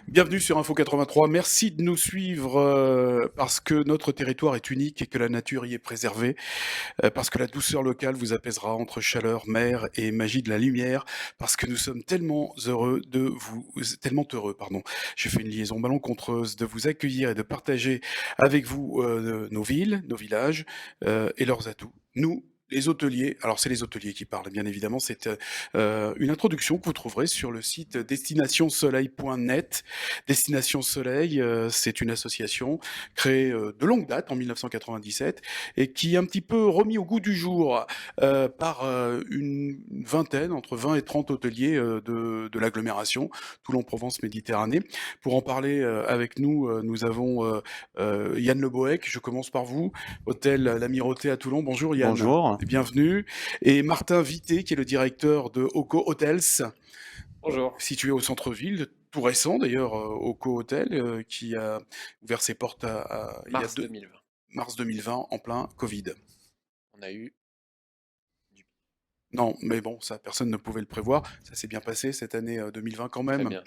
Bienvenue sur Info 83. Merci de nous suivre parce que notre territoire est unique et que la nature y est préservée, parce que la douceur locale vous apaisera entre chaleur, mer et magie de la lumière, parce que nous sommes tellement heureux de vous, tellement heureux, pardon. J'ai fait une liaison malencontreuse de vous accueillir et de partager avec vous nos villes, nos villages et leurs atouts. Nous, les hôteliers, alors c'est les hôteliers qui parlent, bien évidemment, c'est une introduction que vous trouverez sur le site destinationsoleil.net. Destination Soleil, c'est une association créée de longue date, en 1997, et qui est un petit peu remis au goût du jour par une vingtaine, entre 20 et 30 hôteliers de l'agglomération Toulon-Provence-Méditerranée. Pour en parler avec nous, nous avons Yann Le Bohec, je commence par vous, hôtel L'Amirauté à Toulon. Bonjour Yann, Bonjour. bienvenue. Et Martin Vité, qui est le directeur de Oco Hotels, Bonjour. situé au centre-ville, tout récent d'ailleurs, Oco Hotel, qui a ouvert ses portes il y a Mars 2020. mars 2020, en plein Covid. On a eu du Non, mais bon, ça, personne ne pouvait le prévoir. Ça s'est bien passé cette année 2020 quand très même. bien.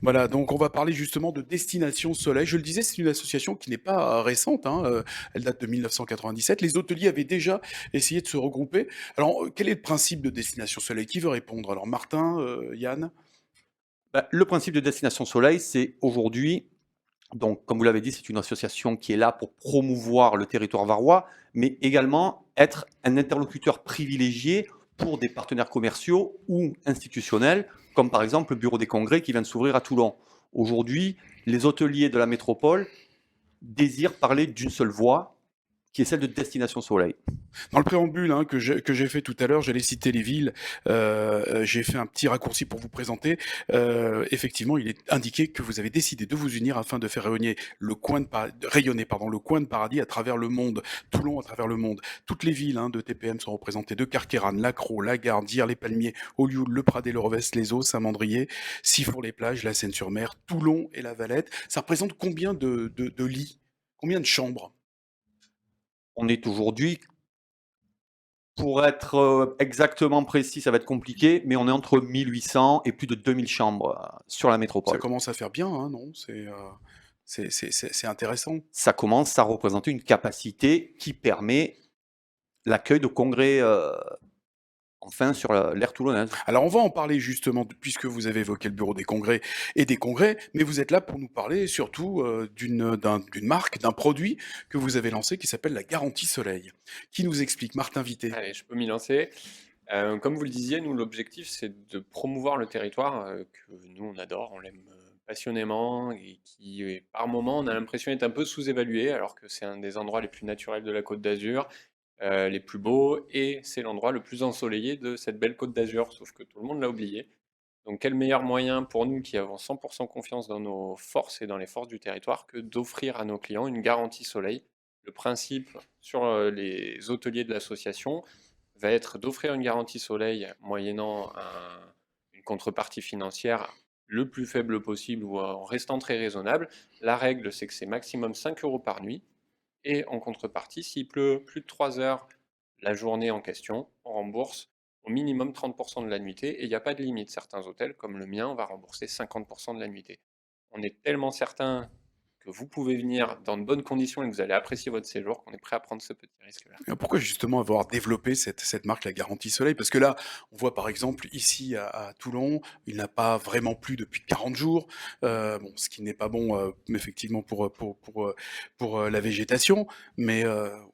Voilà, donc on va parler justement de Destination Soleil. Je le disais, c'est une association qui n'est pas récente, hein, elle date de 1997. Les hôteliers avaient déjà essayé de se regrouper. Alors, quel est le principe de Destination Soleil? Qui veut répondre? Alors, Martin, Yann? Le principe de Destination Soleil, c'est aujourd'hui, donc comme vous l'avez dit, c'est une association qui est là pour promouvoir le territoire varois, mais également être un interlocuteur privilégié pour des partenaires commerciaux ou institutionnels, comme par exemple le Bureau des Congrès qui vient de s'ouvrir à Toulon. Aujourd'hui, les hôteliers de la métropole désirent parler d'une seule voix, qui est celle de Destination Soleil. Dans le préambule hein, que j'ai fait tout à l'heure, j'allais citer les villes. J'ai fait un petit raccourci pour vous présenter. Effectivement, il est indiqué que vous avez décidé de vous unir afin de faire rayonner le coin de paradis à travers le monde, Toulon à travers le monde. Toutes les villes hein, de TPM sont représentées, de Carqueiranne, Lacros, Lagarde, Dires, les Palmiers, Olioul, Le Pradé, le Revest, les Eaux, Saint-Mandrier, Sifour-les-Plages, la Seine-sur-Mer, Toulon et la Valette. Ça représente combien de lits, combien de chambres? On est aujourd'hui, pour être exactement précis, ça va être compliqué, mais on est entre 1800 et plus de 2000 chambres sur la Ça métropole. commence à faire bien, hein, non? C'est intéressant. Ça commence à représenter une capacité qui permet l'accueil de congrès, enfin sur l'aire toulonnaise. Alors on va en parler justement, puisque vous avez évoqué le bureau des congrès et des congrès, mais vous êtes là pour nous parler surtout d'une marque, d'un produit que vous avez lancé qui s'appelle la Garantie Soleil. Qui nous explique? Martin Vité. Allez, je peux m'y lancer. Comme vous le disiez, nous, l'objectif, c'est de promouvoir le territoire que nous, on adore, on l'aime passionnément et qui, par moments, on a l'impression d'être un peu sous-évalué, alors que c'est un des endroits les plus naturels de la Côte d'Azur, les plus beaux, et c'est l'endroit le plus ensoleillé de cette belle Côte d'Azur, sauf que tout le monde l'a oublié. Donc, quel meilleur moyen pour nous qui avons 100% confiance dans nos forces et dans les forces du territoire que d'offrir à nos clients une garantie soleil. Le principe sur les hôteliers de l'association va être d'offrir une garantie soleil moyennant une contrepartie financière le plus faible possible ou en restant très raisonnable. La règle, c'est que c'est maximum 5 euros par nuit. Et en contrepartie, s'il pleut plus de 3 heures la journée en question, on rembourse au minimum 30% de la nuitée et il n'y a pas de limite. Certains hôtels, comme le mien, on va rembourser 50% de la nuitée. On est tellement certain que vous pouvez venir dans de bonnes conditions et que vous allez apprécier votre séjour qu'on est prêt à prendre ce petit risque-là. Pourquoi justement avoir développé cette marque, la Garantie Soleil? Parce que là, on voit par exemple ici à Toulon, il n'a pas vraiment plu depuis 40 jours, bon, ce qui n'est pas bon effectivement pour la végétation, mais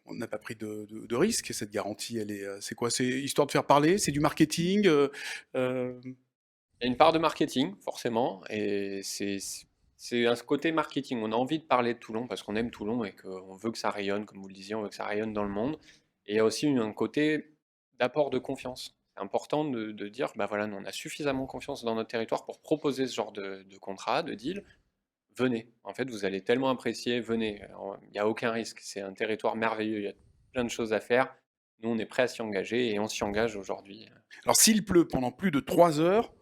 on n'a pas pris de risque. Cette garantie, elle est, c'est quoi? C'est histoire de faire parler? C'est du marketing? Euh, Il y a une part de marketing, forcément, et c'est un côté marketing. On a envie de parler de Toulon parce qu'on aime Toulon et qu'on veut que ça rayonne, comme vous le disiez, on veut que ça rayonne dans le monde. Et il y a aussi un côté d'apport de confiance. C'est important de dire, bah voilà, nous, on a suffisamment confiance dans notre territoire pour proposer ce genre de contrat, de deal. Venez. En fait, vous allez tellement apprécier, venez. Il n'y a aucun risque. C'est un territoire merveilleux. Il y a plein de choses à faire. Nous, on est prêts à s'y engager et on s'y engage aujourd'hui. Alors s'il pleut pendant plus de 3 heures,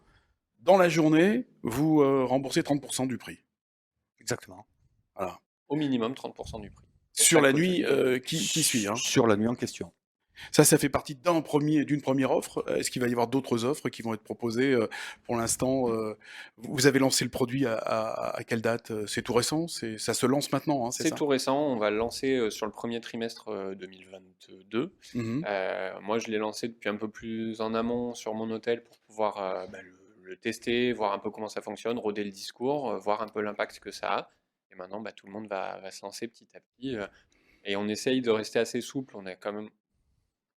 dans la journée, vous remboursez 30% du prix. Exactement. Voilà. Au minimum 30% du prix. Pour Sur chaque la nuit hôtelier. qui suit. Hein. Sur la nuit en question. Ça fait partie d'une première offre. Est-ce qu'il va y avoir d'autres offres qui vont être proposées? Pour l'instant, vous avez lancé le produit à quelle date? C'est tout récent? Ça se lance maintenant, hein, c'est C'est ça? tout récent, on va le lancer, sur le premier trimestre, 2022. Mmh. Moi, je l'ai lancé depuis un peu plus en amont sur mon hôtel pour pouvoir, le tester, voir un peu comment ça fonctionne, roder le discours, voir un peu l'impact que ça a et maintenant, tout le monde va se lancer petit à petit, et on essaye de rester assez souple. On est quand même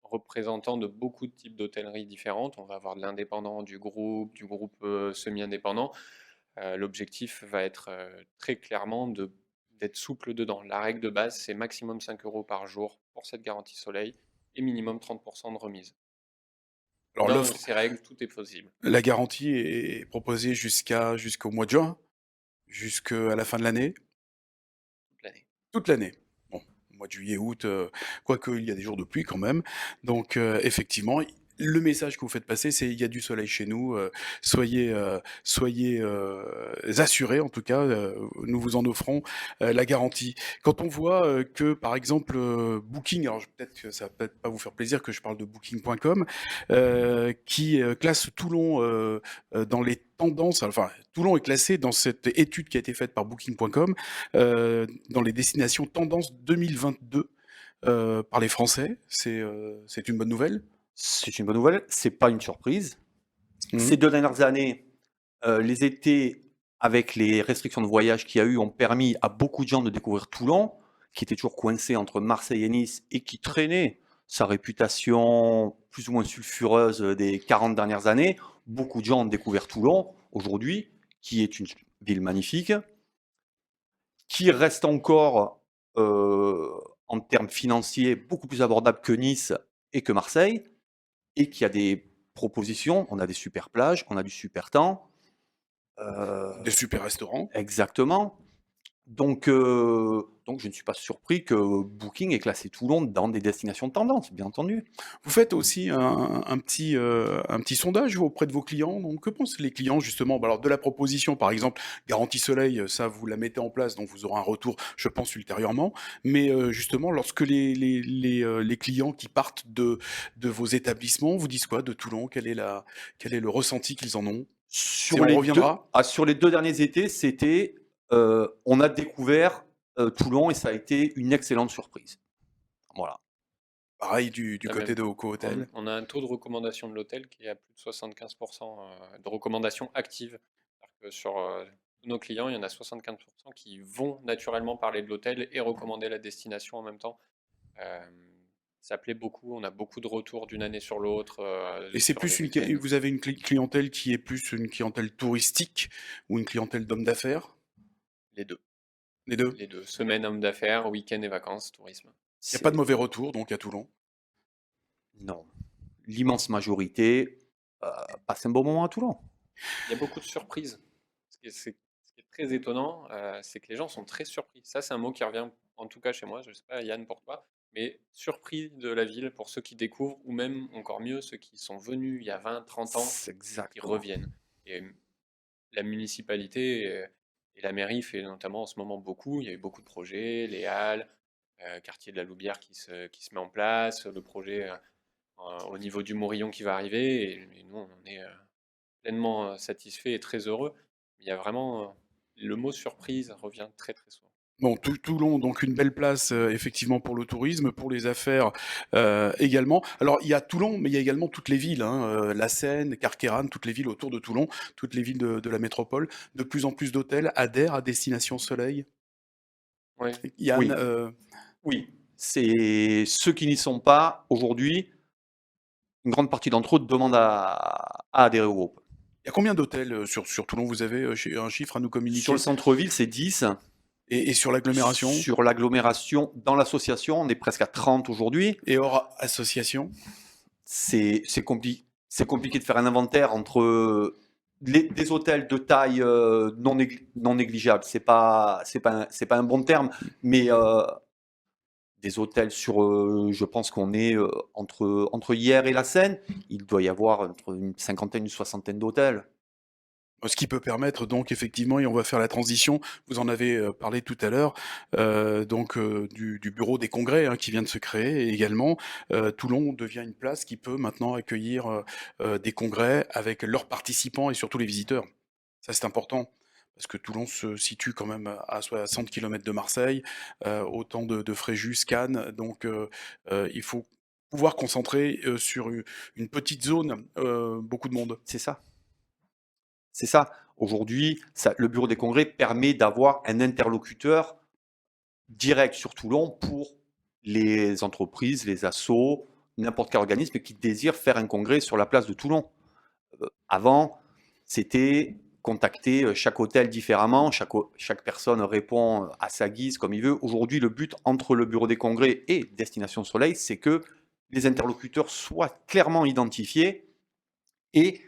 représentant de beaucoup de types d'hôtelleries différentes. On va avoir de l'indépendant, du groupe, semi-indépendant. L'objectif va être, très clairement d'être souple dedans. La règle de base, c'est maximum 5 euros par jour pour cette garantie soleil et minimum 30% de remise. Alors Dans l'offre ces règles, tout est possible, la garantie est proposée jusqu'au mois de juin? Jusqu'à la fin de l'année? toute l'année. Toute l'année. Bon, mois de juillet, août, quoique il y a des jours de pluie quand même. Donc, effectivement, le message que vous faites passer, c'est: «Il y a du soleil chez nous, soyez, assurés en tout cas, nous vous en offrons, la garantie». Quand on voit, que par exemple, Booking, alors peut-être que ça va peut-être pas vous faire plaisir que je parle de Booking.com, qui, classe Toulon, dans les tendances, enfin Toulon est classé dans cette étude qui a été faite par Booking.com, dans les destinations tendances 2022, par les Français. C'est une bonne nouvelle? C'est une bonne nouvelle, c'est pas une surprise. Mmh. Ces 2 dernières années, les étés, avec les restrictions de voyage qu'il y a eu, ont permis à beaucoup de gens de découvrir Toulon, qui était toujours coincé entre Marseille et Nice et qui traînait sa réputation plus ou moins sulfureuse des 40 dernières années. Beaucoup de gens ont découvert Toulon aujourd'hui, qui est une ville magnifique, qui reste encore, heu, en termes financiers, beaucoup plus abordable que Nice et que Marseille et qui a des propositions. On a des super plages, on a du super temps. Des super restaurants. Exactement. Donc je ne suis pas surpris que Booking ait classé Toulon dans des destinations de tendance, bien entendu. Vous faites aussi un petit sondage auprès de vos clients, donc que pensent les clients justement, bah, alors de la proposition par exemple, garantie soleil, ça vous la mettez en place, donc vous aurez un retour, je pense ultérieurement. Mais, justement lorsque les clients qui partent de vos établissements vous disent quoi de Toulon? Quel est le ressenti qu'ils en ont? C'est: Sur «On les 2 reviendra»? ah, sur les 2 derniers étés, c'était, on a découvert, Toulon et ça a été une excellente surprise. Voilà. Pareil du On a côté même de Hoco Hôtel? on a un taux de recommandation de l'hôtel qui est à plus de 75%, de recommandations actives. C'est-à-dire que sur, tous nos clients, il y en a 75% qui vont naturellement parler de l'hôtel et recommander la destination en même temps. Hem, Ça plaît beaucoup, on a beaucoup de retours d'une année sur l'autre, Et c'est sur plus les une week-ends. vous avez une clientèle qui est plus une clientèle touristique ou une clientèle d'hommes d'affaires? Les 2, Les 2. les 2. Semaine, homme d'affaires, week-end et vacances, tourisme. Il y a pas de C'est mauvais retour donc à Toulon? Non, l'immense majorité, passe un bon moment à Toulon. Il y a beaucoup de surprises. Ce qui est très étonnant, c'est que les gens sont très surpris. Ça, c'est un mot qui revient, en tout cas chez moi, je ne sais pas Yann pour toi, mais surpris de la ville pour ceux qui découvrent ou même encore mieux ceux qui sont venus il y a 20, 30 ans C'est et qui exactement. reviennent. Et la municipalité, et la mairie fait notamment en ce moment beaucoup. Il y a eu beaucoup de projets, les halles, quartier de la Loubière qui se met en place, le projet, au niveau du Morillon qui va arriver et nous on est, pleinement, satisfait et très heureux. Il y a vraiment, le mot surprise revient très, très souvent. Bon, Toulon, donc une belle place, effectivement pour le tourisme, pour les affaires, également. Alors il y a Toulon, mais il y a également toutes les villes, hein, La Seine, Carqueiranne, toutes les villes autour de Toulon, toutes les villes de la métropole. De plus en plus d'hôtels adhèrent à Destination Soleil. Oui, Yann, Oui, oui, c'est ceux qui n'y sont pas aujourd'hui, une grande partie d'entre eux demandent à adhérer au groupe. il y a combien d'hôtels, sur Toulon? Vous avez, un chiffre à nous Sur le communiquer? centre-ville, c'est 10. Et sur l'agglomération? Sur l'agglomération, dans l'association, on est presque à 30 aujourd'hui. Et hors association? C'est compliqué de faire un inventaire entre des hôtels de taille non négligeable. C'est pas un bon terme, mais des hôtels sur, je pense qu'on est entre Hyères et la Seine, il doit y avoir entre une cinquantaine, une soixantaine d'hôtels. Ce qui peut permettre donc effectivement et on va faire la transition, vous en avez, parlé tout à l'heure, du bureau des congrès, hein, qui vient de se créer et également, Toulon devient une place qui peut maintenant accueillir, des congrès avec leurs participants et surtout les visiteurs. Ça, c'est important parce que Toulon se situe quand même à 60 kilomètres de Marseille, autant de Fréjus, Cannes, il faut pouvoir concentrer, sur une petite zone, beaucoup de monde. C'est ça. C'est ça. Aujourd'hui, le bureau des congrès permet d'avoir un interlocuteur direct sur Toulon pour les entreprises, les assos, n'importe quel organisme qui désire faire un congrès sur la place de Toulon. Avant, c'était contacter chaque hôtel différemment, chaque personne répond à sa guise comme il veut. Aujourd'hui, le but entre le bureau des congrès et Destination Soleil, c'est que les interlocuteurs soient clairement identifiés et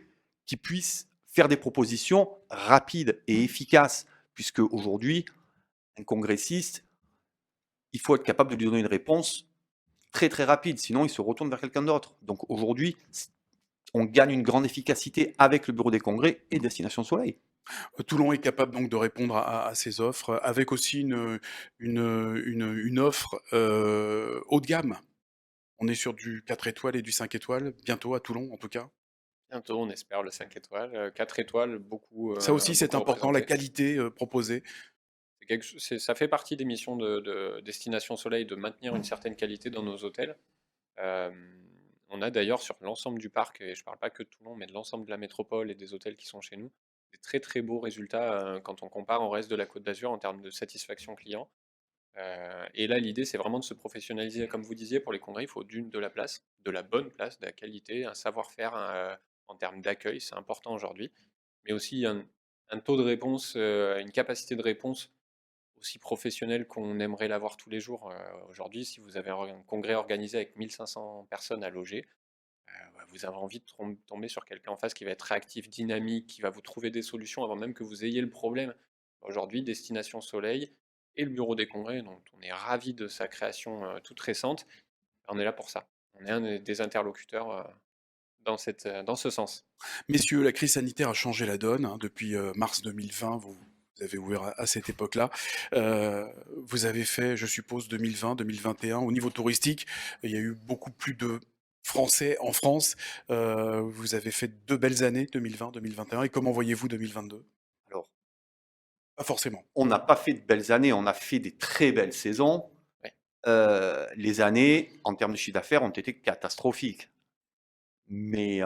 qu'ils puissent faire des propositions rapides et efficaces, puisque aujourd'hui, un congressiste, il faut être capable de lui donner une réponse très très rapide, sinon il se retourne vers quelqu'un d'autre. Donc aujourd'hui, on gagne une grande efficacité avec le bureau des congrès et Destination Soleil. Toulon est capable donc de répondre à ces offres, avec aussi une offre, haut de gamme. On est sur du 4 étoiles et du 5 étoiles, bientôt à Toulon en tout cas. Bientôt, on espère le 5 étoiles, 4 étoiles, Ça aussi c'est beaucoup important, la représenté. qualité, proposée. Ça fait partie des missions de Destination Soleil de maintenir une certaine qualité dans nos hôtels. On a d'ailleurs sur l'ensemble du parc, et je ne parle pas que de Toulon, mais de l'ensemble de la métropole et des hôtels qui sont chez nous, des très très beaux résultats quand on compare au reste de la Côte d'Azur en termes de satisfaction client. Et là, l'idée, c'est vraiment de se professionnaliser. Comme vous disiez, pour les congrès, il faut de la place, de la bonne place, de la qualité, un savoir-faire en termes d'accueil, c'est important aujourd'hui, mais aussi un taux de réponse, une capacité de réponse aussi professionnelle qu'on aimerait l'avoir tous les jours. Aujourd'hui, si vous avez un congrès organisé avec 1500 personnes à loger, vous avez envie de tomber sur quelqu'un en face qui va être réactif, dynamique, qui va vous trouver des solutions avant même que vous ayez le problème. Aujourd'hui, Destination Soleil et le Bureau des Congrès, dont on est ravi de sa création toute récente, on est là pour ça. On est un des interlocuteurs dans ce sens. Messieurs, la crise sanitaire a changé la donne, hein, depuis, mars 2020, vous avez ouvert à cette époque-là. Vous avez fait, je suppose, 2020-2021. Au niveau touristique, il y a eu beaucoup plus de Français en France. Vous avez fait 2 belles années, 2020-2021 et comment voyez-vous 2022? Alors, Pas forcément. on n'a pas fait de belles années, on a fait des très belles saisons. Ouais. Les années, en termes de chiffre d'affaires, ont été catastrophiques. Mais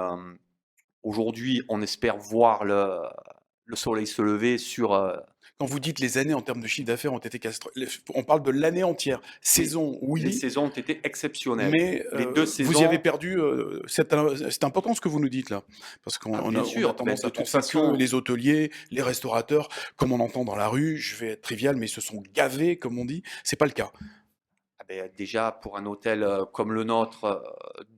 aujourd'hui, on espère voir le soleil se lever sur. Quand vous dites les années en termes de chiffre d'affaires ont été on parle de l'année entière. Oui, Saison, les oui, saisons ont été exceptionnelles. mais Les 2 vous y avez saisons, perdu, c'est important ce que vous nous dites là, parce qu'on ah on bien a sûr, ben, tendance de à toute penser que façon, les hôteliers, les restaurateurs, comme on entend dans la rue, je vais être trivial, mais ils se sont gavés comme on dit. C'est pas le cas. ah beh, déjà pour un hôtel, comme le nôtre,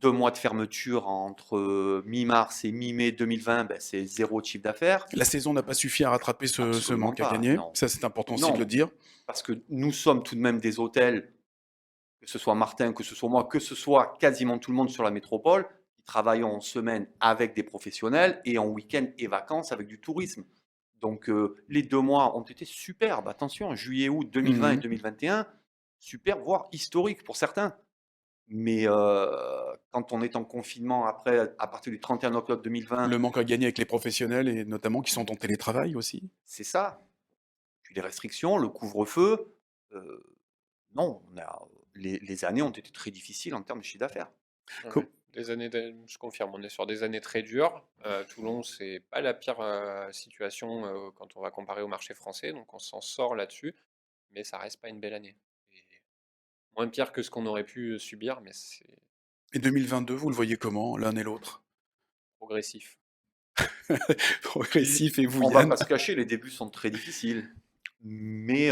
2 mois de fermeture entre, mi-mars et mi-mai 2020, ben, c'est 0 de chiffre d'affaires. La saison n'a pas suffi à rattraper ce Absolument manque à pas, gagner. non. Ça, c'est important aussi de le Non, dire. parce que nous sommes tout de même des hôtels, que ce soit Martin, que ce soit moi, que ce soit quasiment tout le monde sur la métropole, qui travaillons en semaine avec des professionnels et en week-end et vacances avec du tourisme. Donc, les 2 mois ont été superbes. Attention, juillet, août 2020 et Mmh. 2021, super, voire historiques pour certains. Mais, quand on est en confinement après, à partir du 31 octobre 2020, Le manque à gagner avec les professionnels et notamment qui sont en télétravail aussi. c'est ça. Puis les restrictions, le couvre-feu, heu, non, les années ont été très difficiles en termes de chiffre d'affaires. Ouais, Co ouais. Je confirme, on est sur des années très dures. Toulon, c'est pas la pire situation quand on va comparer au marché français, donc on s'en sort là-dessus, mais ça reste pas une belle année. Et moins pire que ce qu'on aurait pu subir, mais c'est Et 2022, vous le voyez comment, l'un et l'autre? progressif. Progressif et vous, On va Yann? pas se cacher, les débuts sont très difficiles. Mais,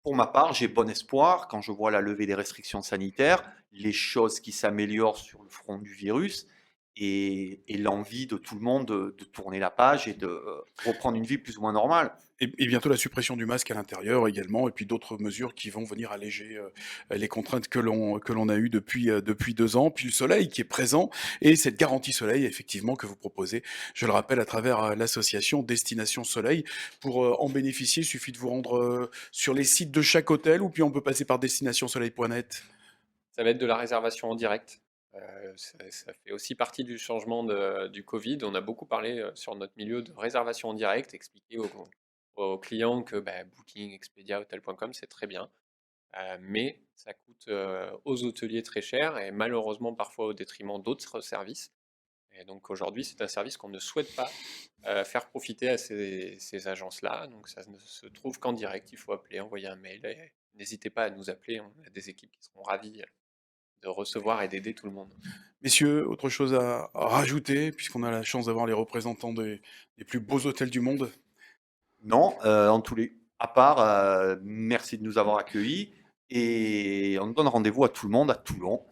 pour ma part, j'ai bon espoir quand je vois la levée des restrictions sanitaires, les choses qui s'améliorent sur le front du virus et l'envie de tout le monde de tourner la page et de reprendre une vie plus ou moins normale. Et bientôt la suppression du masque à l'intérieur également, et puis d'autres mesures qui vont venir alléger les contraintes que l'on a eues depuis 2 ans. Puis le soleil qui est présent, et cette garantie soleil, effectivement, que vous proposez, je le rappelle, à travers l'association Destination Soleil. Pour en bénéficier, il suffit de vous rendre sur les sites de chaque hôtel, ou puis on peut passer par destinationsoleil.net. Ça va être de la réservation en direct. Ça fait aussi partie du changement du Covid. On a beaucoup parlé sur notre milieu de réservation en direct, expliquer aux clients que Booking, Expedia, Hotel.com, c'est très bien. Mais ça coûte aux hôteliers très cher et malheureusement parfois au détriment d'autres services. Et donc aujourd'hui, c'est un service qu'on ne souhaite pas faire profiter à ces agences-là. Donc ça ne se trouve qu'en direct. Il faut appeler, envoyer un mail. Et n'hésitez pas à nous appeler. On a des équipes qui seront ravies de recevoir et d'aider tout le monde. Messieurs, autre chose à rajouter, puisqu'on a la chance d'avoir les représentants des plus beaux hôtels du monde? Non, à part, merci de nous avoir accueillis et on donne rendez-vous à tout le monde à Toulon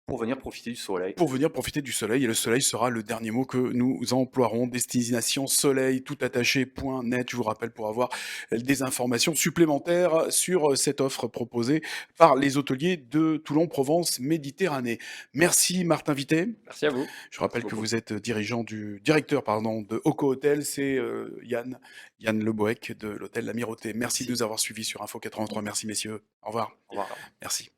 pour venir profiter du soleil. Pour venir profiter du soleil, et le soleil sera le dernier mot que nous emploierons. Destination soleil toutattaché.net, je vous rappelle, pour avoir des informations supplémentaires sur cette offre proposée par les hôteliers de Toulon, Provence, Méditerranée. Merci Martin Vité. Merci à vous. Je rappelle Merci que beaucoup. vous êtes directeur de Oco Hotel, c'est Yann Leboeck de l'hôtel L'Amirauté. Merci de nous avoir suivis sur Info 83. Merci messieurs. Au revoir. Au revoir. Merci.